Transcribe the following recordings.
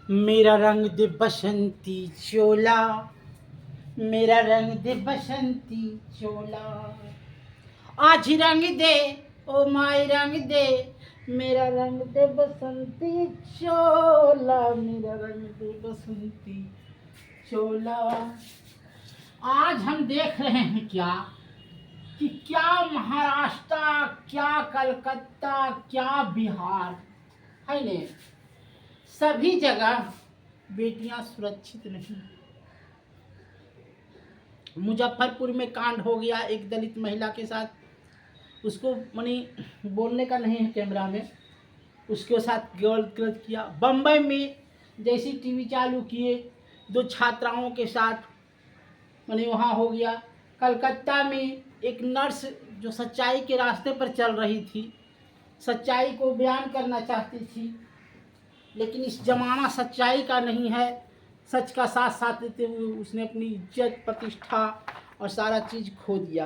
मेरा रंग दे बसंती चोला, मेरा रंग दे बसंती चोला, आज रंग दे ओ माई रंग दे, मेरा रंग दे बसंती चोला, मेरा रंग दे बसंती चोला। आज हम देख रहे हैं कि क्या महाराष्ट्र, क्या कलकत्ता, क्या बिहार है ने, सभी जगह बेटियां सुरक्षित नहीं। मुजफ्फरपुर में कांड हो गया एक दलित महिला के साथ, उसको मनी बोलने का नहीं है कैमरा में, उसके साथ गलत किया। बम्बई में जैसी टीवी चालू किए, 2 छात्राओं के साथ मनी वहाँ हो गया। कलकत्ता में एक नर्स जो सच्चाई के रास्ते पर चल रही थी, सच्चाई को बयान करना चाहती थी, लेकिन इस जमाना सच्चाई का नहीं है, सच का साथ साथ देते हुए उसने अपनी इज्जत, प्रतिष्ठा और सारा चीज़ खो दिया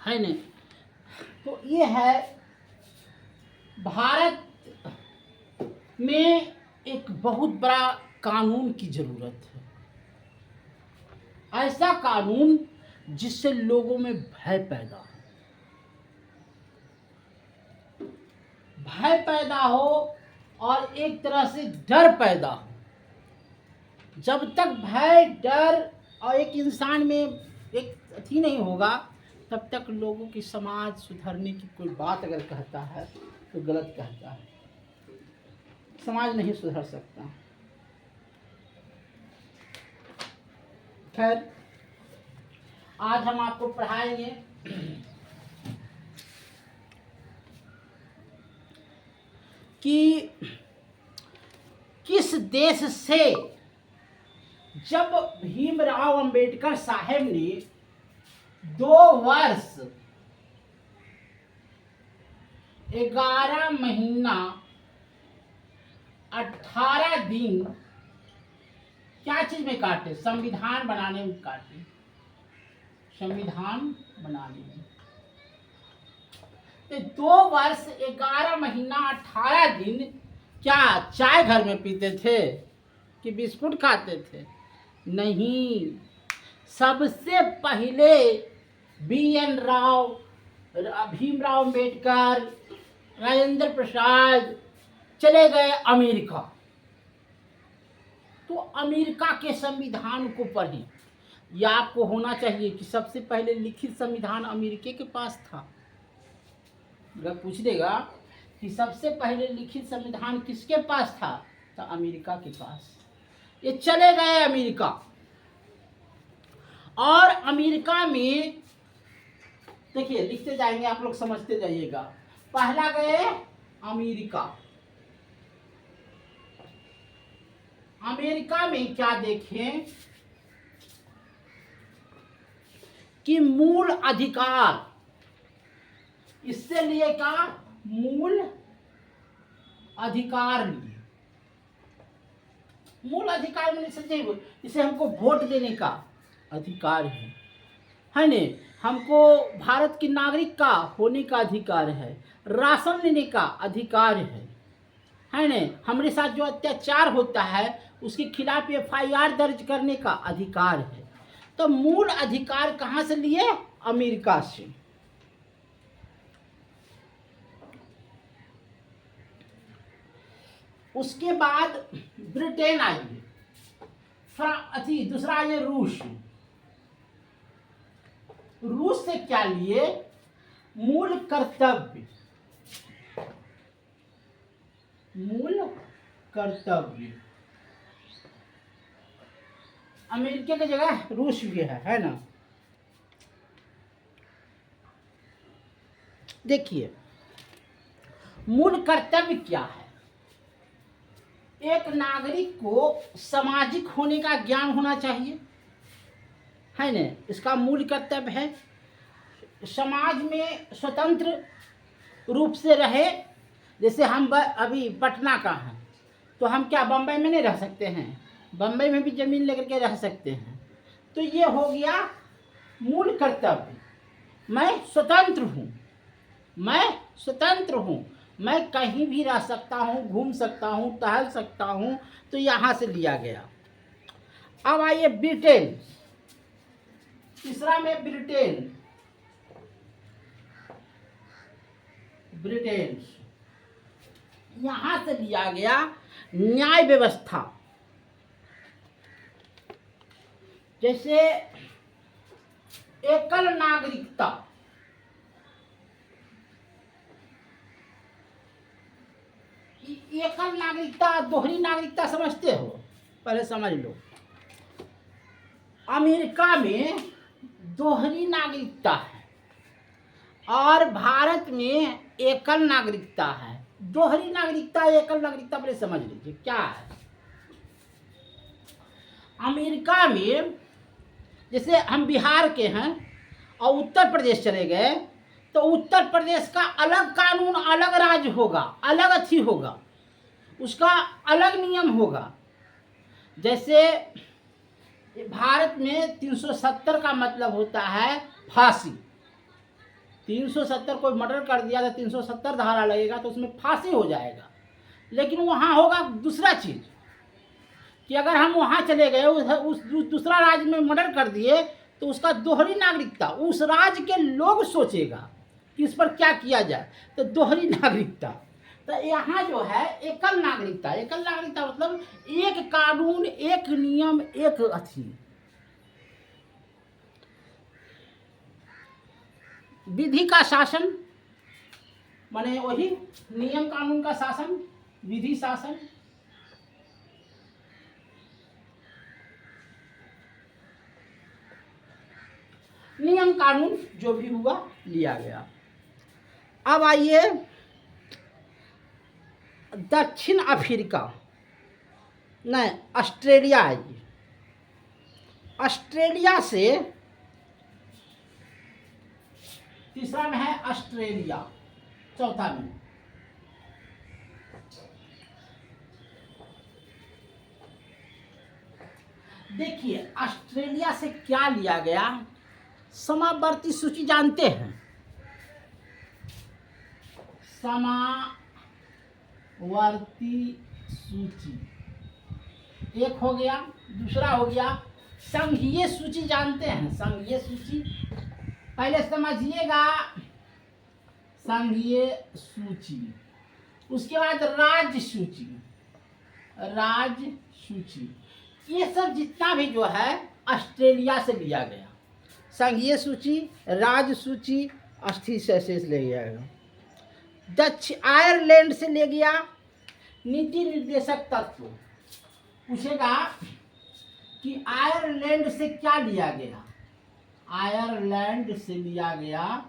है न। तो ये है भारत में एक बहुत बड़ा कानून की ज़रूरत है, ऐसा कानून जिससे लोगों में भय पैदा हो और एक तरह से डर पैदा हो। जब तक भय, डर और एक इंसान में एक अथी नहीं होगा, तब तक लोगों की समाज सुधरने की कोई बात अगर कहता है तो गलत कहता है, समाज नहीं सुधर सकता। खैर, आज हम आपको पढ़ाएंगे कि किस देश से जब भीमराव अंबेडकर साहब ने 2 वर्ष 11 महीना 18 दिन क्या चीज में काटे? संविधान बनाने में काटे, संविधान बनाने में। तो 2 वर्ष 11 महीना 18 दिन क्या चाय घर में पीते थे कि बिस्कुट खाते थे? नहीं, सबसे पहले BN राव, भीमराव अंबेडकर, राजेंद्र प्रसाद चले गए अमेरिका। तो अमेरिका के संविधान को पढ़ें। यह आपको होना चाहिए कि सबसे पहले लिखित संविधान अमेरिका के पास था। अगर पूछ देगा कि सबसे पहले लिखित संविधान किसके पास था, तो अमेरिका के पास। ये चले गए अमेरिका, और अमेरिका में देखिए लिखते जाएंगे, आप लोग समझते जाइएगा। पहला गए अमेरिका, अमेरिका में क्या देखें कि मूल अधिकार, इससे लिए का मूल अधिकार लिए। मूल अधिकार में समझे, इसे हमको वोट देने का अधिकार है ने, हमको भारत के नागरिक का होने का अधिकार है, राशन लेने का अधिकार है ने, हमारे साथ जो अत्याचार होता है उसके खिलाफ FIR दर्ज करने का अधिकार है। तो मूल अधिकार कहाँ से लिए? अमेरिका से। उसके बाद ब्रिटेन आई, दूसरा ये रूस। रूस से क्या लिए? मूल कर्तव्य, मूल कर्तव्य। अमेरिका की जगह रूस भी है ना। देखिए मूल कर्तव्य क्या है? एक नागरिक को सामाजिक होने का ज्ञान होना चाहिए, है न, इसका मूल कर्तव्य है। समाज में स्वतंत्र रूप से रहे। जैसे हम अभी पटना का हैं, तो हम क्या बम्बई में नहीं रह सकते हैं? बम्बई में भी ज़मीन लेकर के रह सकते हैं। तो ये हो गया मूल कर्तव्य। मैं स्वतंत्र हूँ, मैं स्वतंत्र हूँ, मैं कहीं भी रह सकता हूँ, घूम सकता हूँ, टहल सकता हूँ, तो यहाँ से लिया गया। अब आइए ब्रिटेन, तीसरा में ब्रिटेन। ब्रिटेन यहाँ से लिया गया न्याय व्यवस्था। जैसे एकल नागरिकता, एकल नागरिकता, दोहरी नागरिकता समझते हो? पहले समझ लो। अमेरिका में दोहरी नागरिकता है और भारत में एकल नागरिकता है। दोहरी नागरिकता, एकल नागरिकता पहले समझ लीजिए क्या है। अमेरिका में जैसे हम बिहार के हैं और उत्तर प्रदेश चले गए, तो उत्तर प्रदेश का अलग कानून, अलग राज्य होगा, अलग अथी होगा, उसका अलग नियम होगा। जैसे भारत में 370 का मतलब होता है फांसी। 370 कोई मर्डर कर दिया तो 370 धारा लगेगा, तो उसमें फांसी हो जाएगा। लेकिन वहाँ होगा दूसरा चीज़ कि अगर हम वहाँ चले गए, उस दूसरा राज्य में मर्डर कर दिए, तो उसका दोहरी नागरिकता, उस राज्य के लोग सोचेगा कि इस पर क्या किया जाए, तो दोहरी नागरिकता। तो यहाँ जो है एकल नागरिकता। एकल नागरिकता मतलब एक कानून, एक नियम, एक अथी। विधि का शासन माने वही नियम कानून का शासन, विधि शासन। नियम कानून जो भी हुआ लिया गया। अब आइए दक्षिण अफ्रीका, नहीं ऑस्ट्रेलिया आइए। ऑस्ट्रेलिया से तीसरा में है ऑस्ट्रेलिया, चौथा में देखिए ऑस्ट्रेलिया से क्या लिया गया। समावर्ती सूची जानते हैं? समावर्ती सूची एक हो गया। दूसरा हो गया संघीय सूची, जानते हैं? संघीय सूची पहले समझिएगा, संघीय सूची। उसके बाद राज्य सूची, राज्य सूची। ये सब जितना भी जो है ऑस्ट्रेलिया से लिया गया। संघीय सूची, राज्य सूची, ऑस्ट्रेलिया से ले गया। दक्षिण आयरलैंड से ले गया नीति निर्देशक तत्व। पूछेगा कि आयरलैंड से क्या लिया गया। आयरलैंड से लिया गया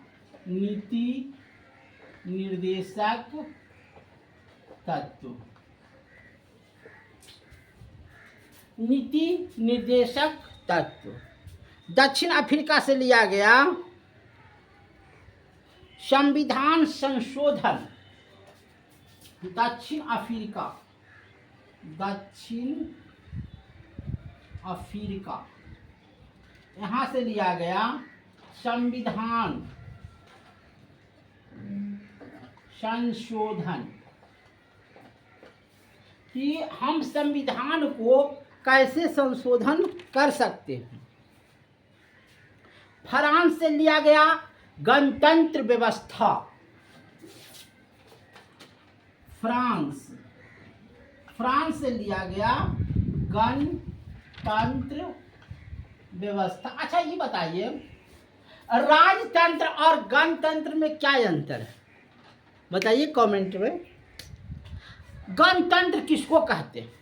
नीति निर्देशक तत्व। नीति निर्देशक तत्व। दक्षिण अफ्रीका से लिया गया संविधान संशोधन। दक्षिण अफ्रीका, दक्षिण अफ्रीका यहाँ से लिया गया संविधान संशोधन, कि हम संविधान को कैसे संशोधन कर सकते हैं। फ्रांस से लिया गया गणतंत्र व्यवस्था। फ्रांस से लिया गया गणतंत्र व्यवस्था। अच्छा ये बताइए राजतंत्र और गणतंत्र में क्या अंतर है? बताइए कमेंट में। गणतंत्र किसको कहते हैं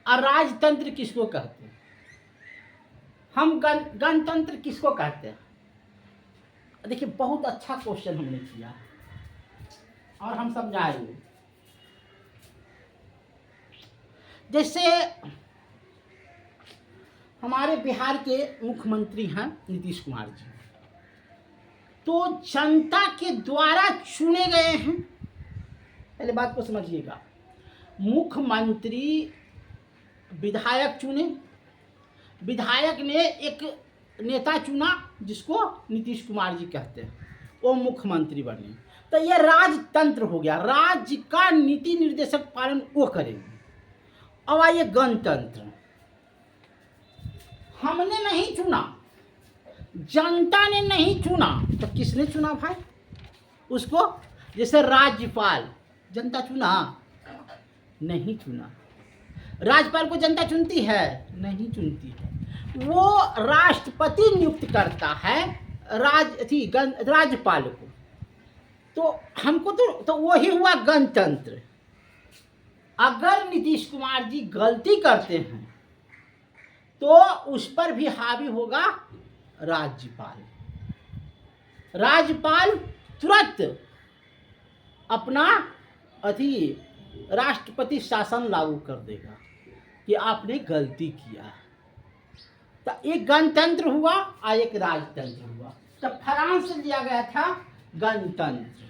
और राजतंत्र किसको कहते हैं? हम गणतंत्र किसको कहते हैं? देखिए बहुत अच्छा क्वेश्चन हमने किया और हम समझाएंगे। जैसे हमारे बिहार के मुख्यमंत्री हैं नीतीश कुमार जी, तो जनता के द्वारा चुने गए हैं। पहले बात को समझिएगा। मुख्यमंत्री विधायक चुने, विधायक ने एक नेता चुना जिसको नीतीश कुमार जी कहते हैं, वो मुख्यमंत्री बने। तो ये राजतंत्र हो गया, राज्य का नीति निर्देशक पालन वो करेंगे। अब आइए गणतंत्र। हमने नहीं चुना, जनता ने नहीं चुना, तो किसने चुना भाई उसको? जैसे राज्यपाल, जनता चुना? नहीं चुना। राज्यपाल को जनता चुनती है? नहीं चुनती है। वो राष्ट्रपति नियुक्त करता है राज्यपाल को। तो हमको तो वही हुआ गणतंत्र। अगर नीतीश कुमार जी गलती करते हैं तो उस पर भी हावी होगा राज्यपाल। राज्यपाल तुरंत अपना राष्ट्रपति शासन लागू कर देगा कि आपने गलती किया है। तो एक गणतंत्र हुआ और एक राजतंत्र हुआ। तो फ्रांस से लिया गया था गणतंत्र।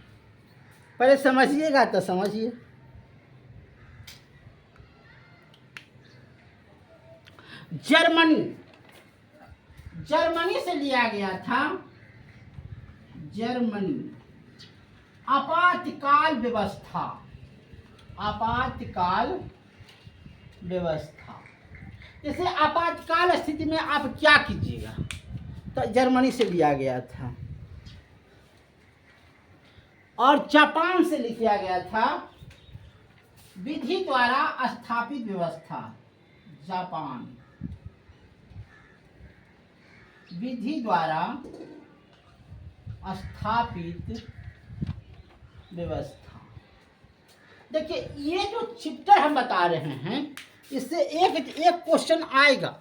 पहले समझिएगा तो समझिए। जर्मनी से लिया गया था जर्मनी आपातकाल व्यवस्था। आपातकाल व्यवस्था जैसे आपातकाल स्थिति में आप क्या कीजिएगा, तो जर्मनी से लिया गया था। और जापान से लिखा गया था विधि द्वारा स्थापित व्यवस्था। जापान विधि द्वारा स्थापित व्यवस्था। देखिए ये जो चैप्टर हम बता रहे हैं इससे एक क्वेश्चन आएगा,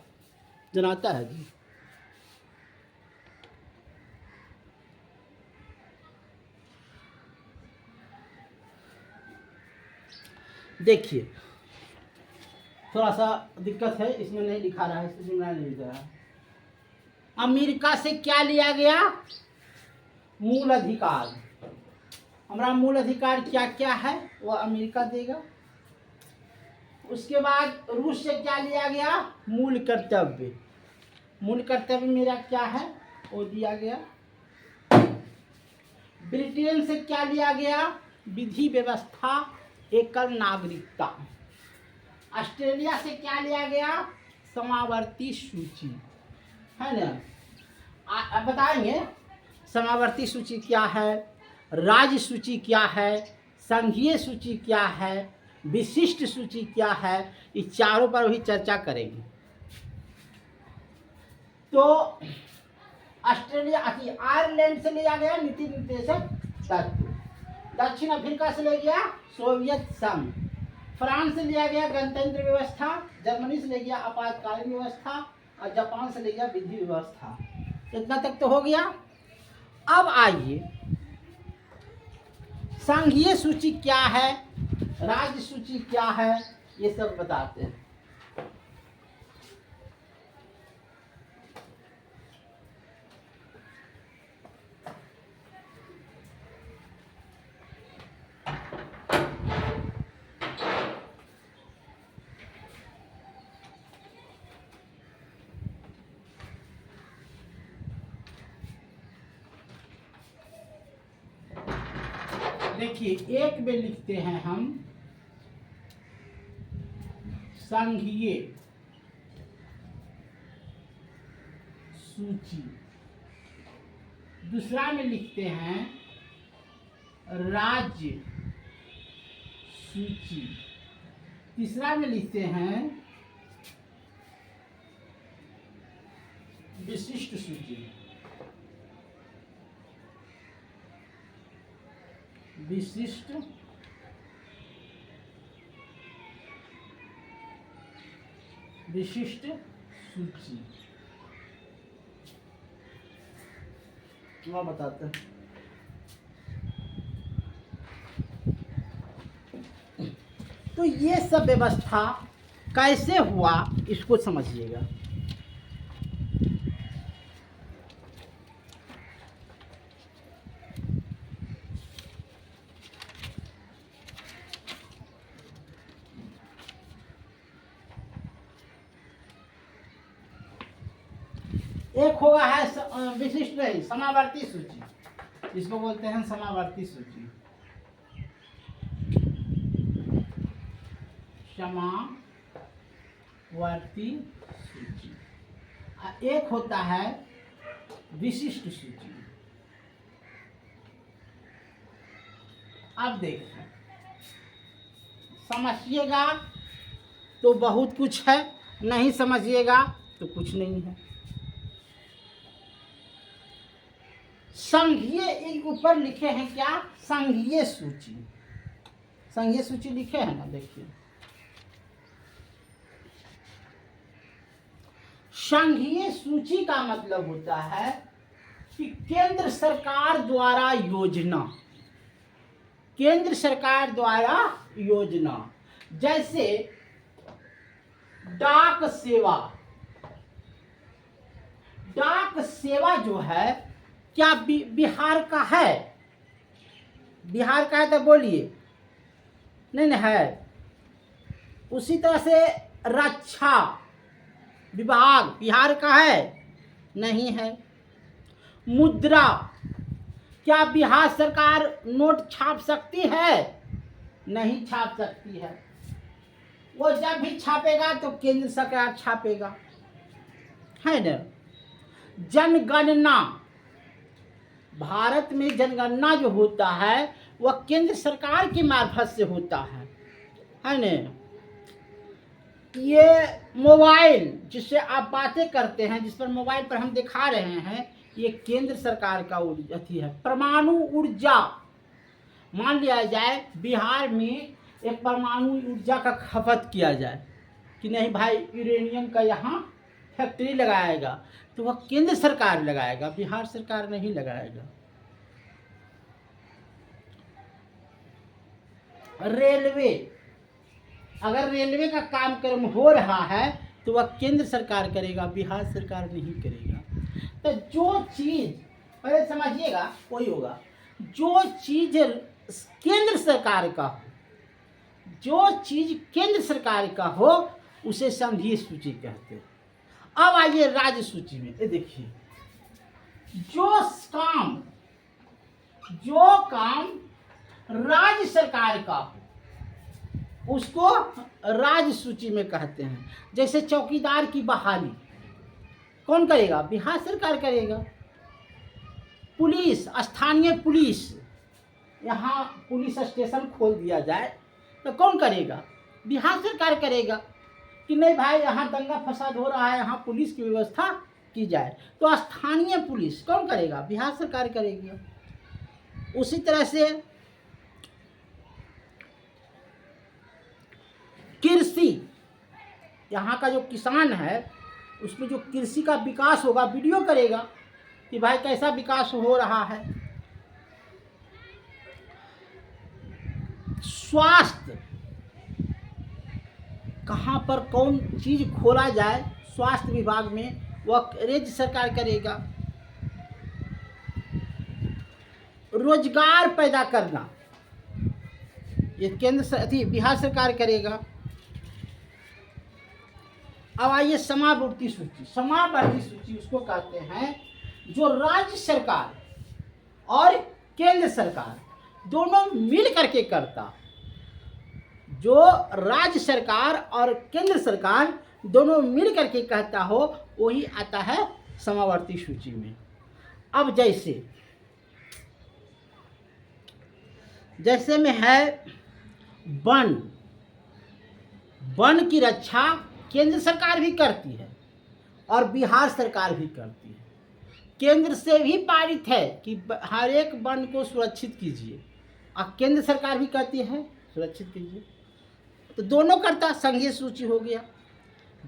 जनाता है जी। देखिए थोड़ा सा दिक्कत है, इसमें नहीं लिखा रहा है, इसमें नहीं लिख रहा है। अमेरिका से क्या लिया गया? मूल अधिकार। हमारा मूल अधिकार क्या क्या है वो अमेरिका देगा। उसके बाद रूस से क्या लिया गया? मूल कर्तव्य। मूल कर्तव्य मेरा क्या है वो दिया गया। ब्रिटेन से क्या लिया गया? विधि व्यवस्था, एकल नागरिकता। ऑस्ट्रेलिया से क्या लिया गया? समावर्ती सूची, है ना। बताएंगे समावर्ती सूची क्या है, राज्य सूची क्या है, संघीय सूची क्या है, विशिष्ट सूची क्या है, इस चारों पर भी चर्चा करेंगे। तो ऑस्ट्रेलिया आयरलैंड से लिया गया नीति निर्देशक तत्व। दक्षिण अफ्रीका से ले गया सोवियत संघ। फ्रांस से लिया गया गणतंत्र व्यवस्था। जर्मनी से ले गया आपातकालीन व्यवस्था और जापान से ले गया विधि व्यवस्था। इतना तक तो हो गया। अब आइए संघीय सूची क्या है, राज्य सूची क्या है, ये सब बताते हैं। देखिए एक में लिखते हैं हम संघीय सूची, दूसरा में लिखते हैं राज्य सूची, तीसरा में लिखते हैं विशिष्ट सूची। विशिष्ट सूची क्या बताते हैं। तो ये सब व्यवस्था कैसे हुआ इसको समझिएगा। एक होगा है विशिष्ट नहीं समावर्ती सूची, इसको बोलते हैं समावर्ती सूची। समावर्ती सूची, एक होता है विशिष्ट सूची। अब देखिए, समझिएगा तो बहुत कुछ है, नहीं समझिएगा तो कुछ नहीं है। संघीय, एक ऊपर लिखे हैं क्या, संघीय सूची। संघीय सूची लिखे हैं ना, देखिए संघीय सूची का मतलब होता है कि केंद्र सरकार द्वारा योजना, केंद्र सरकार द्वारा योजना, जैसे डाक सेवा। डाक सेवा जो है क्या बिहार का है? बिहार का है तो बोलिए, नहीं है। उसी तरह से रक्षा विभाग बिहार का है? नहीं है। मुद्रा, क्या बिहार सरकार नोट छाप सकती है? नहीं छाप सकती है। वो जब भी छापेगा तो केंद्र सरकार छापेगा, है ना। जनगणना, भारत में जनगणना जो होता है वह केंद्र सरकार की मार्फत से होता है ना। ये मोबाइल जिससे आप बातें करते हैं, जिस पर मोबाइल पर हम दिखा रहे हैं, ये केंद्र सरकार का अथी है। परमाणु ऊर्जा, मान लिया जाए बिहार में एक परमाणु ऊर्जा का खपत किया जाए कि नहीं भाई यूरेनियम का यहाँ फैक्ट्री लगाएगा, तो वह केंद्र सरकार लगाएगा, बिहार सरकार नहीं लगाएगा। रेलवे, अगर रेलवे का काम कर्म हो रहा है तो वह केंद्र सरकार करेगा, बिहार सरकार नहीं करेगा। तो जो चीज, पहले समझिएगा कोई होगा, जो चीज केंद्र सरकार का हो, जो चीज केंद्र सरकार का हो उसे संघीय सूची कहते हैं। अब आइए राज्य सूची में, ये देखिए, जो काम राज्य सरकार का हो उसको राज्य सूची में कहते हैं। जैसे चौकीदार की बहाली कौन करेगा? बिहार सरकार करेगा। पुलिस, स्थानीय पुलिस, यहाँ पुलिस स्टेशन खोल दिया जाए तो कौन करेगा? बिहार सरकार करेगा। कि नहीं भाई यहाँ दंगा फसाद हो रहा है, यहाँ पुलिस की व्यवस्था की जाए, तो स्थानीय पुलिस कौन करेगा? बिहार सरकार करेगी। उसी तरह से कृषि, यहाँ का जो किसान है उसमें जो कृषि का विकास होगा, वीडियो करेगा कि भाई कैसा विकास हो रहा है। स्वास्थ्य, कहाँ पर कौन चीज खोला जाए स्वास्थ्य विभाग में, वह राज्य सरकार करेगा। रोजगार पैदा करना, ये बिहार सरकार करेगा। अब आइए समावर्ती सूची। समावर्ती सूची उसको कहते हैं जो राज्य सरकार और केंद्र सरकार दोनों मिल करके करता। जो राज्य सरकार और केंद्र सरकार दोनों मिल करके कहता हो वही आता है समावर्ती सूची में। अब जैसे में है वन की रक्षा केंद्र सरकार भी करती है और बिहार सरकार भी करती है। केंद्र से भी पारित है कि हर एक वन को सुरक्षित कीजिए, और केंद्र सरकार भी कहती है सुरक्षित कीजिए, तो दोनों करता, संघीय सूची हो गया।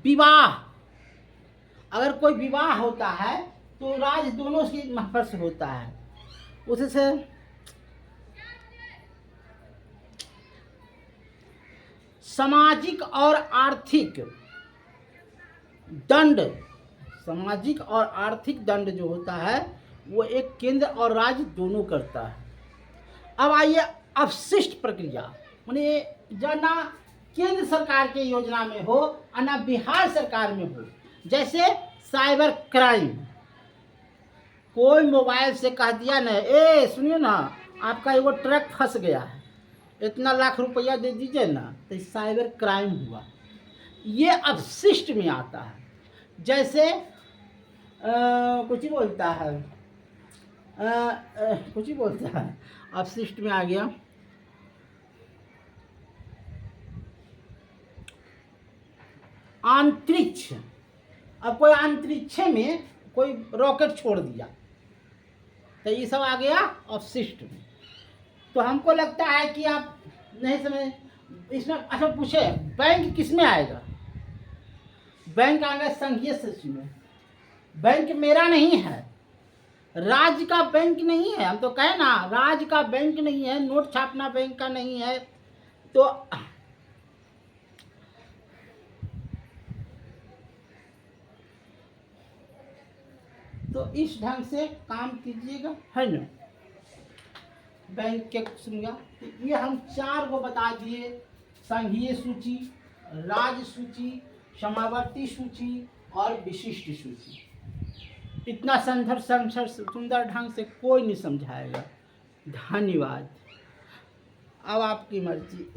विवाह, अगर कोई विवाह होता है तो राज्य दोनों की महफर से होता है। उससे सामाजिक और आर्थिक दंड, सामाजिक और आर्थिक दंड जो होता है वो एक केंद्र और राज्य दोनों करता है। अब आइए अवशिष्ट प्रक्रिया, माने जो ना केंद्र सरकार के योजना में हो और ना बिहार सरकार में हो। जैसे साइबर क्राइम, कोई मोबाइल से कह दिया ना, ए सुनिए ना आपका एगो ट्रक फंस गया है, इतना लाख रुपया दे दीजिए ना, तो साइबर क्राइम हुआ। ये अपशिष्ट में आता है। जैसे कुछ ही बोलता है, कुछ ही बोलता है, अपशिष्ट में आ गया। अंतरिक्ष, अब कोई अंतरिक्ष में कोई रॉकेट छोड़ दिया, तो ये सब आ गया अपशिष्ट में। तो हमको लगता है कि आप नहीं समझ इसमें। अच्छा पूछे बैंक किस में आएगा? बैंक आएगा संघीय सचिव में। बैंक मेरा नहीं है, राज्य का बैंक नहीं है। हम तो कहे ना, राज्य का बैंक नहीं है, नोट छापना बैंक का नहीं है। तो इस ढंग से काम कीजिएगा, है ना। बैंक के सुनिएगा, तो ये हम 4 को बता दिए: संघीय सूची, राज्य सूची, समावर्ती सूची और विशिष्ट सूची। इतना सुंदर ढंग से कोई नहीं समझाएगा। धन्यवाद। अब आपकी मर्जी।